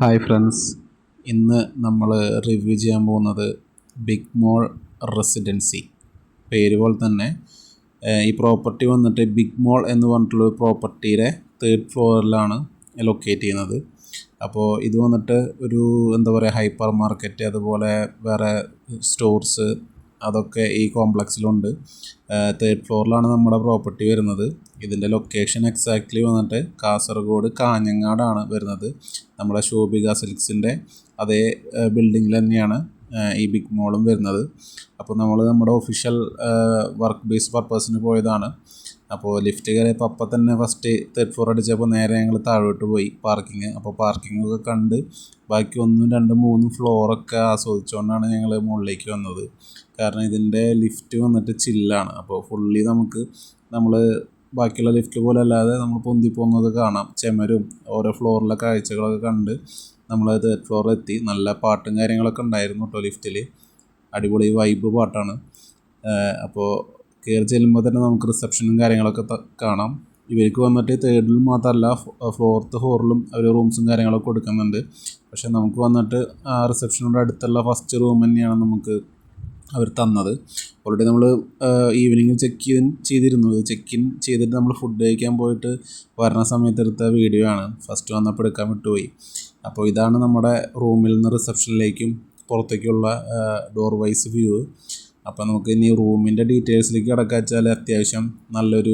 Hi friends, ഇന്ന് നമ്മൾ review ചെയ്യാൻ പോകുന്നത് ബിഗ് മോൾ റെസിഡൻസി. പേര് പോലെ തന്നെ ഈ പ്രോപ്പർട്ടി വന്നിട്ട് ബിഗ് മോൾ എന്ന് പറഞ്ഞിട്ടുള്ള പ്രോപ്പർട്ടിയുടെ 3rd ഫ്ലോറിലാണ് ലൊക്കേറ്റ് ചെയ്യുന്നത്. അപ്പോൾ ഇത് വന്നിട്ട് ഒരു ഹൈപ്പർ മാർക്കറ്റ്, അതുപോലെ വേറെ സ്റ്റോർസ് അതൊക്കെ ഈ കോംപ്ലക്സിലുണ്ട്. 3rd ഫ്ലോറിലാണ് നമ്മുടെ പ്രോപ്പർട്ടി വരുന്നത്. ഇതിൻ്റെ ലൊക്കേഷൻ എക്സാക്ട്ലി വന്നിട്ട് കാസർഗോഡ് കാഞ്ഞങ്ങാടാണ് വരുന്നത്. നമ്മുടെ ശോഭിക സിൽക്സിൻ്റെ അതേ ബിൽഡിങ്ങിൽ തന്നെയാണ് ഈ ബിഗ് മോളും വരുന്നത്. അപ്പോൾ നമ്മൾ നമ്മുടെ ഒഫീഷ്യൽ വർക്ക് ബേസ് പർപ്പസിന് പോയതാണ്. അപ്പോൾ ലിഫ്റ്റ് കയറിയപ്പോൾ അപ്പം തന്നെ ഫസ്റ്റ് 3rd ഫ്ലോർ അടിച്ചപ്പോൾ നേരെ ഞങ്ങൾ താഴോട്ട് പോയി പാർക്കിങ്. അപ്പോൾ പാർക്കിങ്ങൊക്കെ കണ്ട് ബാക്കി 1, 2, 3 ഫ്ലോറൊക്കെ ആസ്വദിച്ചുകൊണ്ടാണ് ഞങ്ങൾ മുകളിലേക്ക് വന്നത്. കാരണം ഇതിൻ്റെ ലിഫ്റ്റ് വന്നിട്ട് ചില്ലാണ്. അപ്പോൾ ഫുള്ളി നമ്മൾ ബാക്കിയുള്ള ലിഫ്റ്റ് പോലെ അല്ലാതെ നമ്മൾ പൊന്തി പോകുന്നത് കാണാം. ചെമരും ഓരോ ഫ്ലോറിലെ കാഴ്ചകളൊക്കെ കണ്ട് നമ്മൾ 3rd ഫ്ലോറിൽ എത്തി. നല്ല പാട്ടും കാര്യങ്ങളൊക്കെ ഉണ്ടായിരുന്നു കേട്ടോ ലിഫ്റ്റിൽ. അടിപൊളി വൈബ് പാട്ടാണ്. അപ്പോൾ കയറി ചെല്ലുമ്പോൾ തന്നെ നമുക്ക് റിസപ്ഷനും കാര്യങ്ങളൊക്കെ കാണാം. ഇവർക്ക് വന്നിട്ട് 3rd മാത്രമല്ല 4th ഫ്ലോറിലും അവർ റൂംസും കാര്യങ്ങളൊക്കെ കൊടുക്കുന്നുണ്ട്. പക്ഷേ നമുക്ക് വന്നിട്ട് ആ റിസപ്ഷനോട് അടുത്തുള്ള ഫസ്റ്റ് റൂം തന്നെയാണ് നമുക്ക് അവർ തന്നത്. ഓൾറെഡി നമ്മൾ ഈവനിങ് ചെക്ക് ഇൻ ചെയ്തിട്ട് നമ്മൾ ഫുഡ് കഴിക്കാൻ പോയിട്ട് വരുന്ന സമയത്ത് എടുത്ത വീഡിയോ ആണ്. ഫസ്റ്റ് വന്നപ്പോൾ എടുക്കാൻ വിട്ടുപോയി. അപ്പോൾ ഇതാണ് നമ്മുടെ റൂമിൽ നിന്ന് റിസപ്ഷനിലേക്കും പുറത്തേക്കുള്ള ഡോർ വൈസ് വ്യൂ. അപ്പോൾ നമുക്ക് ഇനി റൂമിൻ്റെ ഡീറ്റെയിൽസിലേക്ക് കിടക്കുക വെച്ചാൽ അത്യാവശ്യം നല്ലൊരു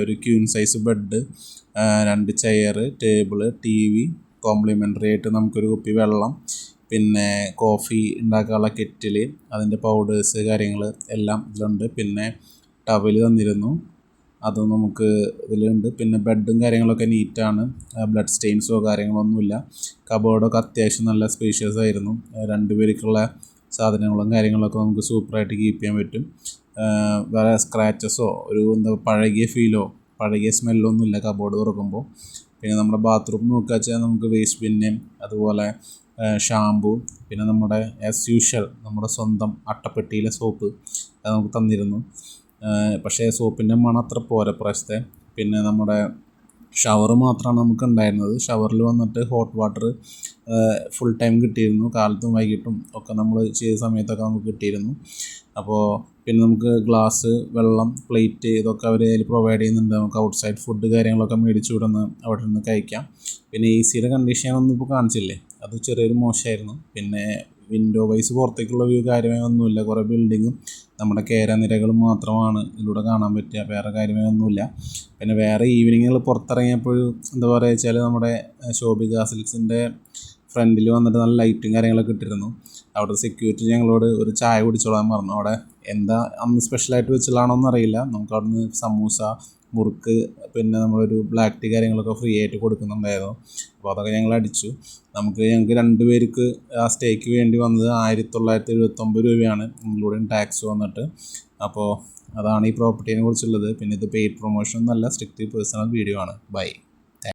ഒരു queen size bed, 2 chair, table, TV, complimentary ആയിട്ട് നമുക്കൊരു കുപ്പി വെള്ളം, പിന്നെ കോഫി ഉണ്ടാക്കാനുള്ള കെറ്റിൽ, അതിൻ്റെ പൗഡേഴ്സ് കാര്യങ്ങൾ എല്ലാം ഇതിലുണ്ട്. പിന്നെ ടവൽ തന്നിരുന്നു, അതും നമുക്ക് ഇതിലുണ്ട്. പിന്നെ ബെഡും കാര്യങ്ങളൊക്കെ നീറ്റാണ്, ബ്ലഡ് സ്റ്റെയിൻസോ കാര്യങ്ങളൊന്നുമില്ല. കബോർഡൊക്കെ അത്യാവശ്യം നല്ല സ്പേഷ്യസ് ആയിരുന്നു. 2 പേർക്കുള്ള സാധനങ്ങളും കാര്യങ്ങളൊക്കെ നമുക്ക് സൂപ്പറായിട്ട് കീപ്പ് ചെയ്യാൻ പറ്റും. വേറെ സ്ക്രാച്ചസോ പഴകിയ പഴകിയ സ്മെല്ലോ ഒന്നുമില്ല കബോർഡ് തുറക്കുമ്പോൾ. പിന്നെ നമ്മുടെ ബാത്റൂം നോക്കുക വെച്ചാൽ നമുക്ക് വേസ്റ്റ് ബിന്ന്, അതുപോലെ ഷാമ്പു, പിന്നെ നമ്മുടെ ആസ് യൂഷ്വൽ നമ്മുടെ സ്വന്തം അട്ടപ്പെട്ടിയിലെ സോപ്പ് അത് നമുക്ക് തന്നിരുന്നു. പക്ഷേ സോപ്പിൻ്റെ മണം അത്ര പോരാ പ്രാവശ്യത്തെ. പിന്നെ നമ്മുടെ ഷവർ മാത്രമാണ് നമുക്ക് ഉണ്ടായിരുന്നത്. ഷവറിൽ വന്നിട്ട് ഹോട്ട് വാട്ടർ ഫുൾ ടൈം കിട്ടിയിരുന്നു. കാലത്തും വൈകിട്ടും ഒക്കെ നമ്മൾ ചെയ്ത സമയത്തൊക്കെ നമുക്ക് കിട്ടിയിരുന്നു. അപ്പോൾ പിന്നെ നമുക്ക് ഗ്ലാസ്, വെള്ളം, പ്ലേറ്റ് ഇതൊക്കെ അവർ അതിൽ പ്രൊവൈഡ് ചെയ്യുന്നുണ്ട്. നമുക്ക് ഔട്ട്സൈഡ് ഫുഡ് കാര്യങ്ങളൊക്കെ മേടിച്ചു വിടുന്ന അവിടെ നിന്ന് കഴിക്കാം. പിന്നെ AC-യുടെ കണ്ടീഷൻ ഒന്നും ഇപ്പോൾ കാണിച്ചില്ലേ, അത് ചെറിയൊരു മോശമായിരുന്നു. പിന്നെ വിൻഡോ വൈസ് പുറത്തേക്കുള്ള വ്യൂ കാര്യമായി ഒന്നുമില്ല. കുറേ ബിൽഡിങ്ങും നമ്മുടെ കേരനിരകളും മാത്രമാണ് ഇതിലൂടെ കാണാൻ പറ്റുക, വേറെ കാര്യമായി ഒന്നുമില്ല. പിന്നെ വേറെ ഈവനിങ്ങുകൾ പുറത്തിറങ്ങിയപ്പോൾ വെച്ചാൽ നമ്മുടെ ശോഭിക സിൽക്സിൻ്റെ ഫ്രണ്ടിൽ വന്നിട്ട് നല്ല ലൈറ്റും കാര്യങ്ങളൊക്കെ ഇട്ടിരുന്നു. അവിടെ സെക്യൂരിറ്റി ഞങ്ങളോട് ഒരു ചായ കുടിച്ചോളാൻ പറഞ്ഞു. അവിടെ എന്താ അന്ന് സ്പെഷ്യലായിട്ട് വെച്ചുള്ളതാണോന്ന് അറിയില്ല. നമുക്ക് അവിടെ നിന്ന് സമൂസ, മുറുക്ക്, പിന്നെ നമ്മളൊരു ബ്ലാക്ക് ടീ കാര്യങ്ങളൊക്കെ ഫ്രീ ആയിട്ട് കൊടുക്കുന്നുണ്ടായിരുന്നു. അപ്പോൾ അതൊക്കെ ഞങ്ങൾ അടിച്ചു. ഞങ്ങൾക്ക് 2 പേർക്ക് ആ സ്റ്റേക്ക് വേണ്ടി വന്നത് 1979 രൂപയാണ്, ഇൻക്ലൂഡിങ് ടാക്സ് വന്നിട്ട്. അപ്പോൾ അതാണ് ഈ പ്രോപ്പർട്ടീനെ കുറിച്ചുള്ളത്. പിന്നെ ഇത് പെയ്ഡ് പ്രൊമോഷൻ എന്നല്ല, സ്ട്രിക്റ്റ്ലി പേഴ്സണൽ വീഡിയോ ആണ്. ബൈ.